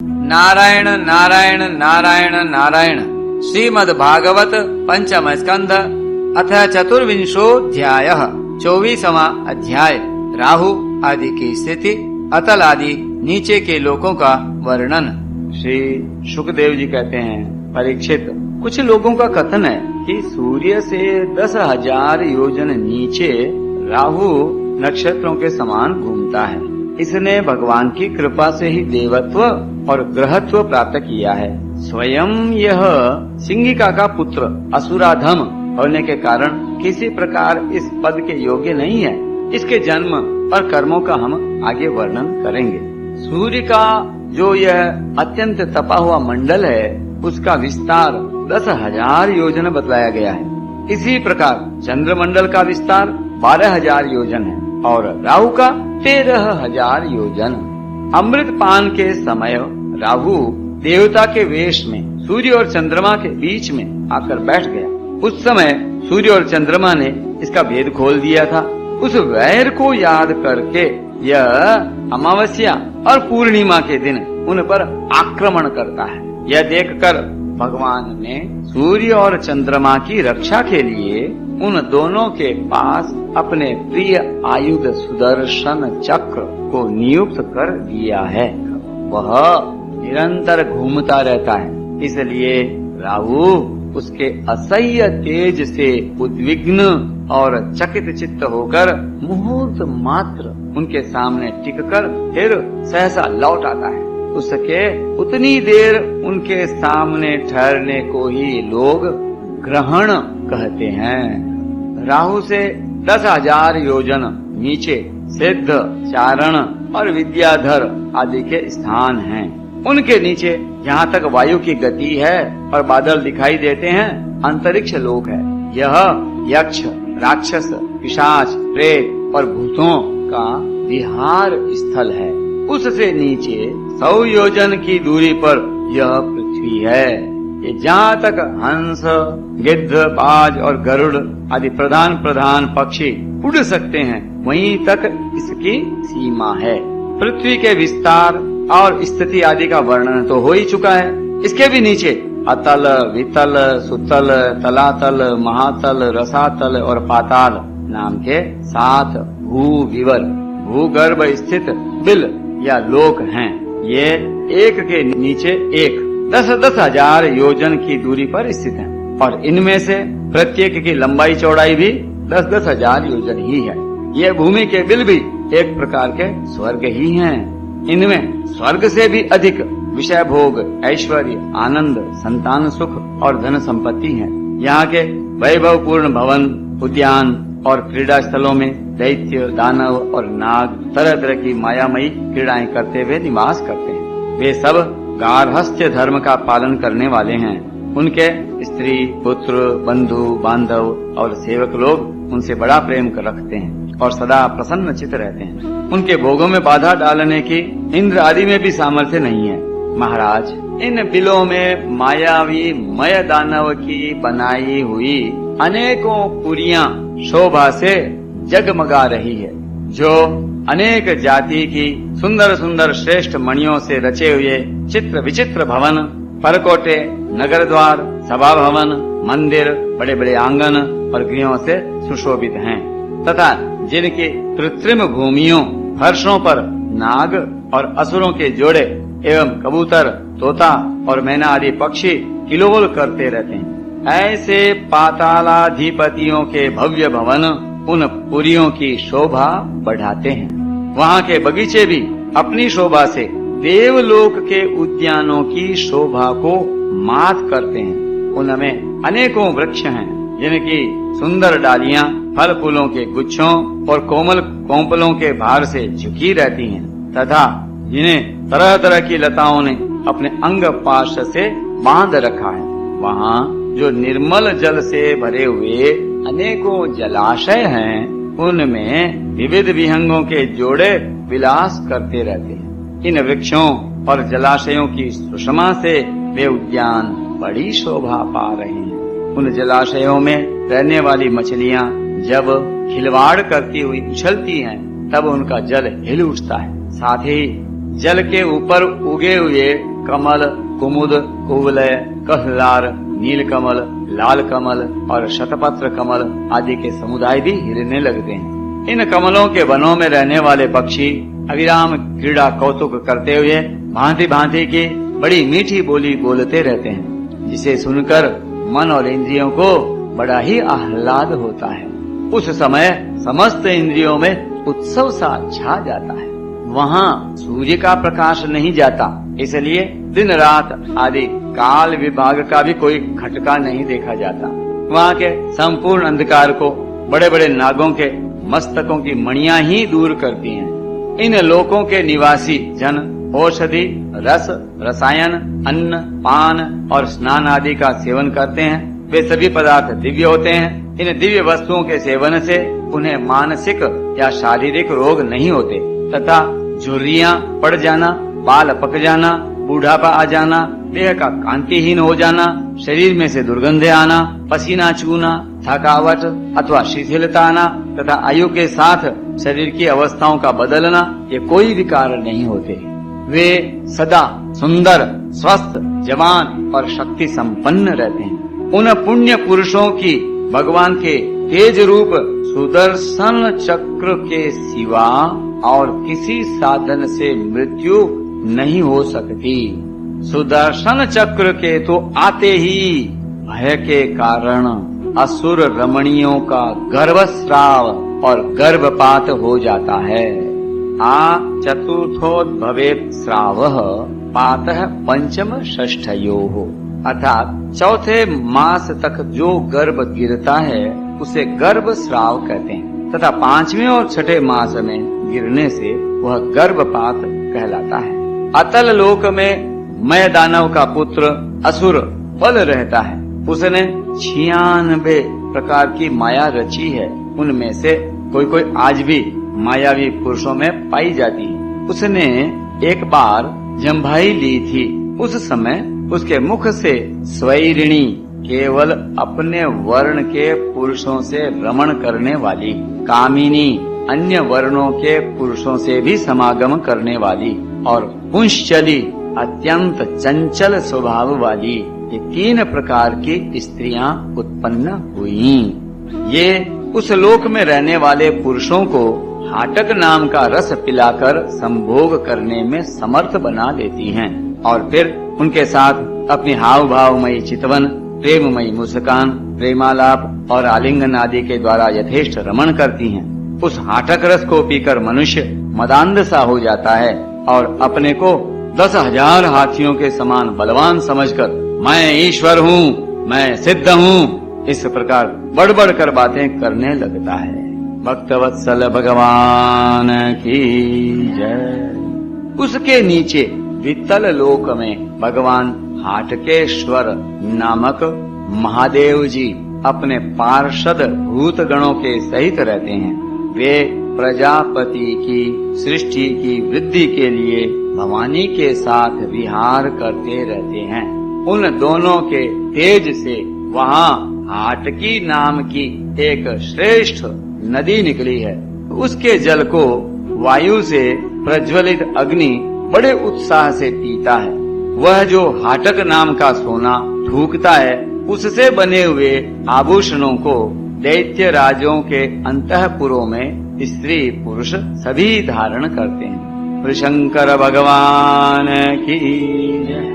नारायण नारायण नारायण नारायण। श्रीमद् भागवत पंचम स्कंध अथ चतुर्विंशोऽध्यायः। 24वां अध्याय। राहु आदि की स्थिति, अतल आदि नीचे के लोगों का वर्णन। श्री शुकदेव जी कहते हैं, परीक्षित, कुछ लोगों का कथन है कि सूर्य से 10,000 योजन नीचे राहु नक्षत्रों के समान घूमता है। इसने भगवान की कृपा से ही देवत्व और ग्रहत्व प्राप्त किया है। स्वयं यह सिंहिका का पुत्र असुराधम होने के कारण किसी प्रकार इस पद के योग्य नहीं है। इसके जन्म और कर्मों का हम आगे वर्णन करेंगे। सूर्य का जो यह अत्यंत तपा हुआ मंडल है, उसका विस्तार 10,000 योजन बतलाया गया है। इसी प्रकार चंद्रमंडल का विस्तार 12,000 योजन है और राहु का 13,000 योजन। अमृत पान के समय राहु देवता के वेश में सूर्य और चंद्रमा के बीच में आकर बैठ गया। उस समय सूर्य और चंद्रमा ने इसका भेद खोल दिया था। उस वैर को याद करके यह अमावस्या और पूर्णिमा के दिन उन पर आक्रमण करता है। यह देखकर भगवान ने सूर्य और चंद्रमा की रक्षा के लिए उन दोनों के पास अपने प्रिय आयुध सुदर्शन चक्र को नियुक्त कर दिया है। वह निरंतर घूमता रहता है, इसलिए राहु उसके असह्य तेज से उद्विग्न और चकित चित्त होकर मुहूर्त मात्र उनके सामने टिककर फिर सहसा लौट आता है। उसके उतनी देर उनके सामने ठहरने को ही लोग ग्रहण कहते हैं। राहु से 10,000 योजन नीचे सिद्ध, चारण और विद्याधर आदि के स्थान हैं। उनके नीचे जहाँ तक वायु की गति है और बादल दिखाई देते हैं, अंतरिक्ष लोक है। यह यक्ष, राक्षस, पिशाच, प्रेत और भूतों का विहार स्थल है। उससे नीचे 100 योजन की दूरी पर यह पृथ्वी है। ये जहाँ तक हंस, गिद्ध, बाज और गरुड़ आदि प्रधान प्रधान पक्षी उड़ सकते हैं, वहीं तक इसकी सीमा है। पृथ्वी के विस्तार और स्थिति आदि का वर्णन तो हो ही चुका है। इसके भी नीचे अतल, वितल, सुतल, तलातल, महातल, रसातल और पाताल नाम के 7 भूविवर भूगर्भ स्थित बिल या लोक हैं। ये एक के नीचे एक 10,000 योजन की दूरी पर स्थित हैं और इनमें से प्रत्येक की लंबाई चौड़ाई भी 10,000 योजन ही है। ये भूमि के बिल भी एक प्रकार के स्वर्ग ही हैं। इनमें स्वर्ग से भी अधिक विषय भोग, ऐश्वर्य, आनंद, संतान सुख और धन संपत्ति है। यहाँ के वैभवपूर्ण भवन, उद्यान और क्रीड़ा स्थलों में दैत्य, दानव और नाग तरह तरह की मायामयी क्रीड़ाएं करते हुए निवास करते हैं। वे सब गार्हस्थ्य धर्म का पालन करने वाले हैं। उनके स्त्री, पुत्र, बंधु, बांधव और सेवक लोग उनसे बड़ा प्रेम रखते हैं और सदा प्रसन्न चित्त रहते हैं। उनके भोगों में बाधा डालने की इंद्र आदि में भी सामर्थ्य नहीं है। महाराज, इन बिलों में मायावी मय दानव की बनाई हुई अनेकों पुरियां शोभा से जगमगा रही है, जो अनेक जाति की सुंदर सुंदर श्रेष्ठ मणियों से रचे हुए चित्र विचित्र भवन, परकोटे, नगर द्वार, सभा भवन, मंदिर, बड़े बड़े आंगन और गृहों से सुशोभित हैं तथा जिनकी कृत्रिम भूमियों, फर्शों पर नाग और असुरों के जोड़े एवं कबूतर, तोता और मैना आदि पक्षी किलोल करते रहते हैं। ऐसे पातालाधिपतियों के भव्य भवन उन पुरियों की शोभा बढ़ाते हैं। वहाँ के बगीचे भी अपनी शोभा से देवलोक के उद्यानों की शोभा को मात करते हैं। उनमें अनेकों वृक्ष हैं, जिनकी सुंदर डालियां फल फूलों के गुच्छों और कोमल कोंपलों के भार से झुकी रहती हैं तथा जिन्हें तरह तरह की लताओं ने अपने अंग पाश से बांध रखा है। वहाँ जो निर्मल जल से भरे हुए अनेकों जलाशय हैं, उनमें विविध विहंगों के जोड़े विलास करते रहते हैं। इन वृक्षों और जलाशयों की सुषमा से वे उद्यान बड़ी शोभा पा रहे हैं। उन जलाशयों में रहने वाली मछलियाँ जब खिलवाड़ करती हुई उछलती हैं, तब उनका जल हिल उठता है। साथ ही जल के ऊपर उगे हुए कमल, कुमुद, कुवलय, कहलार, नीलकमल, लाल कमल और शतपत्र कमल आदि के समुदाय भी हिलने लगते हैं। इन कमलों के वनों में रहने वाले पक्षी अविराम क्रीड़ा कौतुक करते हुए भांति भांति की बड़ी मीठी बोली बोलते रहते हैं, जिसे सुनकर मन और इंद्रियों को बड़ा ही आह्लाद होता है। उस समय समस्त इंद्रियों में उत्सव सा छा जाता है। वहाँ सूर्य का प्रकाश नहीं जाता, इसलिए दिन रात आदि काल विभाग का भी कोई खटका नहीं देखा जाता। वहाँ के संपूर्ण अंधकार को बड़े बड़े नागों के मस्तकों की मणियां ही दूर करती हैं। इन लोकों के निवासी जन औषधि, रस, रसायन, अन्न, पान और स्नान आदि का सेवन करते हैं। वे सभी पदार्थ दिव्य होते हैं। इन दिव्य वस्तुओं के सेवन से उन्हें मानसिक या शारीरिक रोग नहीं होते तथा झुर्रियां पड़ जाना, बाल पक जाना, बूढ़ापा आ जाना, देह का कांतिहीन हो जाना, शरीर में से दुर्गंधे आना, पसीना चूना, थकावट अथवा शिथिलता आना तथा आयु के साथ शरीर की अवस्थाओं का बदलना, ये कोई विकार नहीं होते। वे सदा सुंदर, स्वस्थ, जवान और शक्ति संपन्न रहते हैं। उन पुण्य पुरुषों की भगवान के तेज रूप सुदर्शन चक्र के सिवा और किसी साधन से मृत्यु नहीं हो सकती। सुदर्शन चक्र के तो आते ही भय के कारण असुर रमणियों का गर्भस्राव और गर्भपात हो जाता है। आ चतुर्थोद्भवेत् श्रावः पातः पंचम षष्ठयोः, अर्थात चौथे मास तक जो गर्भ गिरता है उसे गर्भ श्राव कहते हैं तथा पांचवें और छठे मास में गिरने से वह गर्भपात कहलाता है। अतल लोक में मय दानव का पुत्र असुर पल रहता है। उसने 96 प्रकार की माया रची है। उनमें से कोई कोई आज भी मायावी पुरुषों में पाई जाती है। उसने एक बार जम्भाई ली थी। उस समय उसके मुख से स्वैरिणी, केवल अपने वर्ण के पुरुषों से रमण करने वाली, कामिनी, अन्य वर्णों के पुरुषों से भी समागम करने वाली और पुंश्चली, अत्यंत चंचल स्वभाव वाली, ये 3 प्रकार की स्त्रियां उत्पन्न हुईं। ये उस लोक में रहने वाले पुरुषों को हाटक नाम का रस पिलाकर संभोग करने में समर्थ बना देती हैं और फिर उनके साथ अपनी हाव भावमयी चितवन, प्रेममयी मुस्कान, प्रेमालाप और आलिंगन आदि के द्वारा यथेष्ट रमण करती हैं। उस हाटक रस को पीकर मनुष्य मदांध सा हो जाता है और अपने को 10,000 हाथियों के समान बलवान समझकर मैं ईश्वर हूँ, मैं सिद्ध हूँ, इस प्रकार बढ़ कर बातें करने लगता है। भक्तवत्सल भगवान की जय। उसके नीचे वित्तल लोक में भगवान हाटकेश्वर नामक महादेव जी अपने पार्षद भूत गणों के सहित रहते हैं। वे प्रजापति की सृष्टि की वृद्धि के लिए भवानी के साथ विहार करते रहते हैं। उन दोनों के तेज से वहाँ हाटकी नाम की एक श्रेष्ठ नदी निकली है। उसके जल को वायु से प्रज्वलित अग्नि बड़े उत्साह से पीता है। वह जो हाटक नाम का सोना थूकता है, उससे बने हुए आभूषणों को दैत्य राजों के अंतःपुरों में स्त्री पुरुष सभी धारण करते हैं। शंकर भगवान की जय।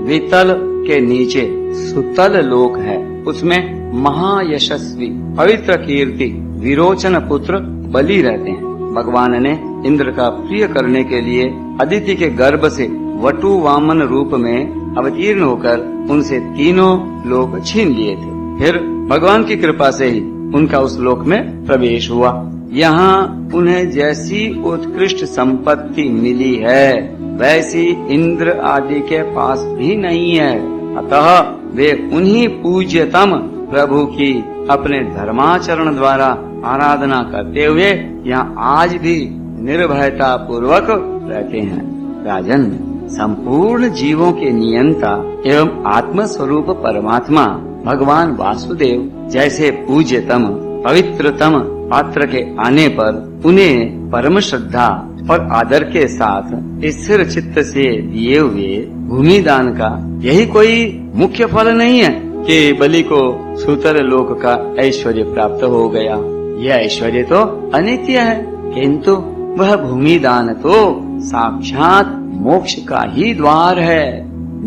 वितल के नीचे सुतल लोक है। उसमें महायशस्वी पवित्र कीर्ति विरोचन पुत्र बलि रहते हैं। भगवान ने इंद्र का प्रिय करने के लिए अदिति के गर्भ से वटु वामन रूप में अवतीर्ण होकर उनसे 3 लोक छीन लिए थे। फिर भगवान की कृपा से ही उनका उस लोक में प्रवेश हुआ। यहाँ उन्हें जैसी उत्कृष्ट संपत्ति मिली है वैसी इंद्र आदि के पास भी नहीं है। अतः वे उन्हीं पूज्यतम प्रभु की अपने धर्माचरण द्वारा आराधना करते हुए यहाँ आज भी निर्भयता पूर्वक रहते हैं। राजन, संपूर्ण जीवों के नियंता एवं आत्म स्वरूप परमात्मा भगवान वासुदेव जैसे पूज्यतम पवित्रतम पात्र के आने पर उन्हें परम श्रद्धा और आदर के साथ स्थिर चित्त से दिए हुए भूमि दान का यही कोई मुख्य फल नहीं है कि बलि को सूतर लोक का ऐश्वर्य प्राप्त हो गया। यह ऐश्वर्य तो अनित्य है, किंतु वह भूमि दान तो साक्षात मोक्ष का ही द्वार है।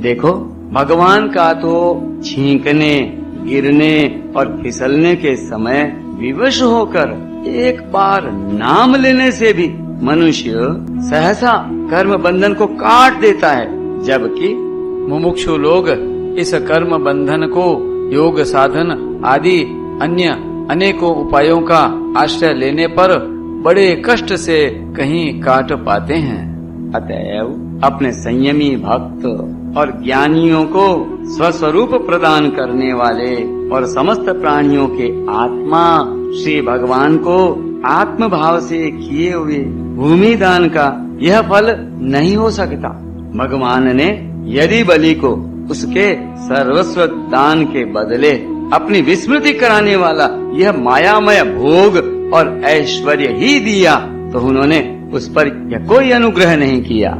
देखो, भगवान का तो छींकने, गिरने और फिसलने के समय विवश होकर एक बार नाम लेने से भी मनुष्य सहसा कर्म बंधन को काट देता है, जबकि मुमुक्षु लोग इस कर्म बंधन को योग साधन आदि अन्य अनेकों उपायों का आश्रय लेने पर बड़े कष्ट से कहीं काट पाते हैं। अतएव अपने संयमी भक्त और ज्ञानियों को स्वस्वरूप प्रदान करने वाले और समस्त प्राणियों के आत्मा श्री भगवान को आत्म भाव से किए हुए भूमि दान का यह फल नहीं हो सकता। भगवान ने यदि बलि को उसके सर्वस्व दान के बदले अपनी विस्मृति कराने वाला यह मायामय भोग और ऐश्वर्य ही दिया, तो उन्होंने उस पर यह कोई अनुग्रह नहीं किया।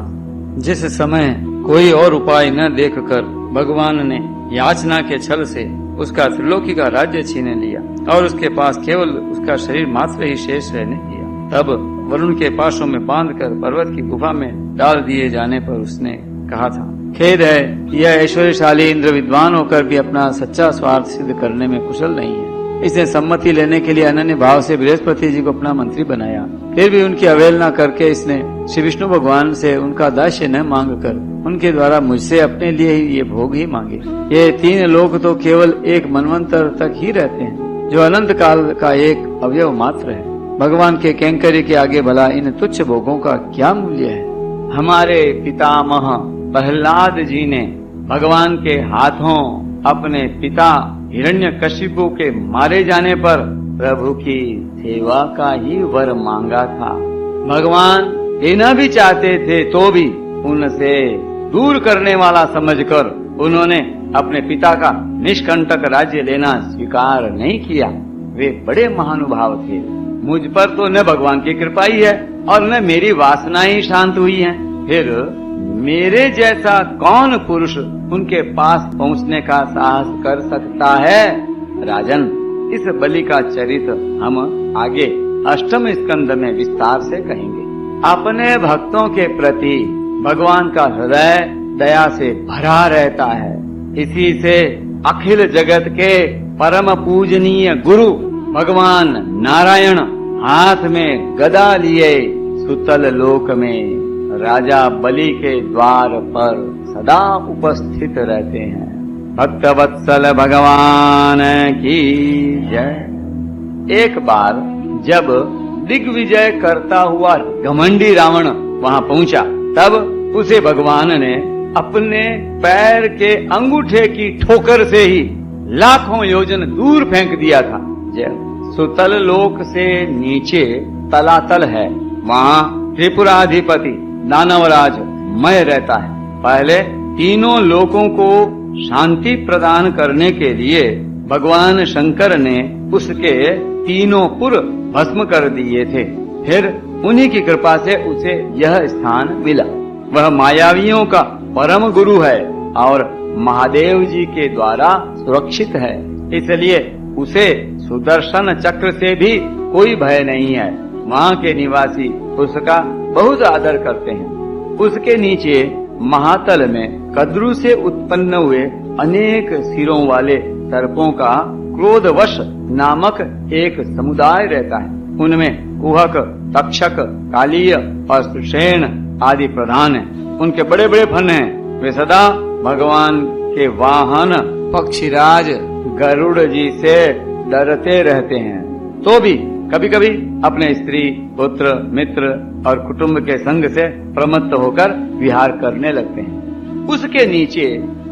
जिस समय कोई और उपाय न देखकर भगवान ने याचना के छल से उसका त्रिलोकी का राज्य छीन लिया और उसके पास केवल उसका शरीर मात्र ही शेष रहने दिया, तब वरुण के पाशों में बांधकर पर्वत की गुफा में डाल दिए जाने पर उसने कहा था, खेद है कि यह ऐश्वर्यशाली इंद्र विद्वान होकर भी अपना सच्चा स्वार्थ सिद्ध करने में कुशल नहीं है। इसने सम्मति लेने के लिए अनन्य भाव से बृहस्पति जी को अपना मंत्री बनाया, फिर भी उनकी अवहेलना करके इसने श्री विष्णु भगवान से उनका दास्य न मांग कर उनके द्वारा मुझसे अपने लिए ही ये भोग ही मांगे। ये 3 लोक तो केवल एक मनवंतर तक ही रहते हैं, जो अनंत काल का एक अवयव मात्र है। भगवान के कैंकर्य के आगे भला इन तुच्छ भोगों का क्या मूल्य है। हमारे पितामह प्रहलाद जी ने भगवान के हाथों अपने पिता हिरण्यकशिपु के मारे जाने पर प्रभु की सेवा का ही वर मांगा था। भगवान देना भी चाहते थे तो भी उनसे दूर करने वाला समझकर उन्होंने अपने पिता का निष्कंटक राज्य लेना स्वीकार नहीं किया। वे बड़े महानुभाव थे। मुझ पर तो न भगवान की कृपा ही है और न मेरी वासना ही शांत हुई है। फिर मेरे जैसा कौन पुरुष उनके पास पहुंचने का साहस कर सकता है। राजन, इस बलि का चरित्र हम आगे 8वें स्कंद में विस्तार से कहेंगे। अपने भक्तों के प्रति भगवान का हृदय दया से भरा रहता है। इसी से अखिल जगत के परम पूजनीय गुरु भगवान नारायण हाथ में गदा लिए सुतल लोक में राजा बलि के द्वार पर सदा उपस्थित रहते हैं। भक्त वत्सल भगवान की जय। एक बार जब दिग्विजय करता हुआ घमंडी रावण वहां पहुंचा, तब उसे भगवान ने अपने पैर के अंगूठे की ठोकर से ही लाखों योजन दूर फेंक दिया था। जब सुतल लोक से नीचे तलातल है, वहाँ त्रिपुराधिपति दानवराज मय रहता है। पहले तीनों लोकों को शांति प्रदान करने के लिए भगवान शंकर ने उसके तीनों पुर भस्म कर दिए थे। फिर उन्हीं की कृपा से उसे यह स्थान मिला। वह मायावियों का परम गुरु है और महादेव जी के द्वारा सुरक्षित है, इसलिए उसे सुदर्शन चक्र से भी कोई भय नहीं है। वहाँ के निवासी उसका बहुत आदर करते हैं। उसके नीचे महातल में कद्रु से उत्पन्न हुए अनेक सिरों वाले सर्पों का क्रोधवश नामक एक समुदाय रहता है। उनमें कुहक, तक्षक, कालीय और सुषेण आदि प्रधान हैं। उनके बड़े बड़े फन हैं। वे सदा भगवान के वाहन पक्षीराज गरुड़ जी से डरते रहते हैं, तो भी कभी कभी अपने स्त्री, पुत्र, मित्र और कुटुंब के संग से प्रमत्त होकर विहार करने लगते हैं। उसके नीचे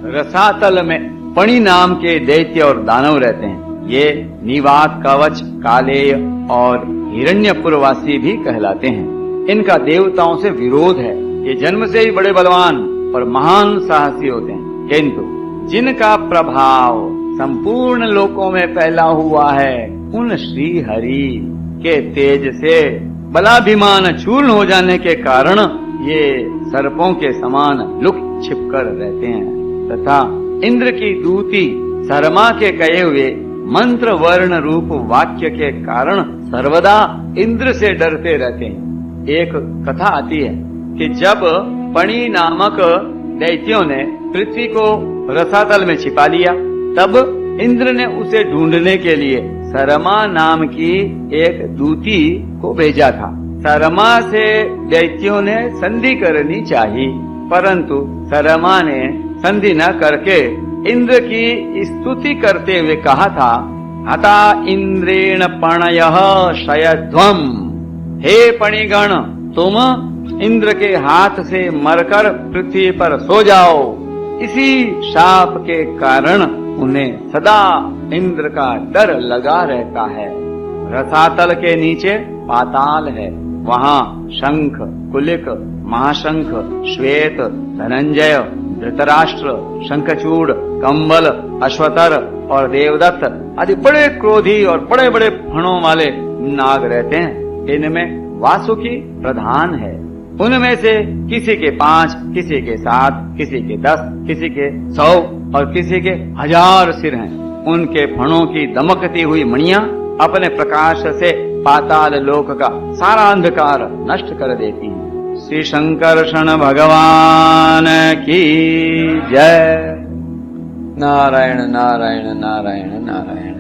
रसातल में पणि नाम के दैत्य और दानव रहते हैं। ये निवात, कवच, कालेय और हिरण्यपुरवासी भी कहलाते हैं। इनका देवताओं से विरोध है। ये जन्म से ही बड़े बलवान और महान साहसी होते हैं, किंतु जिनका प्रभाव संपूर्ण लोकों में फैला हुआ है, उन श्री हरि के तेज से बलाभिमान चूर्ण हो जाने के कारण ये सर्पों के समान लुक छिपकर रहते हैं तथा इंद्र की दूती शर्मा के कहे हुए मंत्र वर्ण रूप वाक्य के कारण सर्वदा इंद्र से डरते रहते हैं। एक कथा आती है कि जब पणी नामक दैत्यों ने पृथ्वी को रसातल में छिपा लिया, तब इंद्र ने उसे ढूंढने के लिए शर्मा नाम की एक दूती को भेजा था। शर्मा से दैत्यों ने संधि करनी चाहिए, परंतु शर्मा ने संधि न करके इंद्र की स्तुति करते हुए कहा था, हता इंद्रेण पणयः शयध्वम। हे पणिगण, तुम इंद्र के हाथ से मरकर पृथ्वी पर सो जाओ। इसी शाप के कारण उन्हें सदा इंद्र का डर लगा रहता है। रसातल के नीचे पाताल है, वहाँ शंख, कुलिक, महाशंख, श्वेत, धनंजय, धृतराष्ट्र, शंखचूड़, कंबल, अश्वतर और देवदत्त आदि बड़े क्रोधी और बड़े बड़े फणों वाले नाग रहते हैं। इनमें वासुकी प्रधान है। उनमें से किसी के 5, किसी के 7, किसी के 10, किसी के 100 और किसी के 1000 सिर हैं। उनके फणों की दमकती हुई मणियां अपने प्रकाश से पाताल लोक का सारा अंधकार नष्ट कर देती हैं। श्री शंकरषण भगवान की जय। नारायण नारायण नारायण नारायण।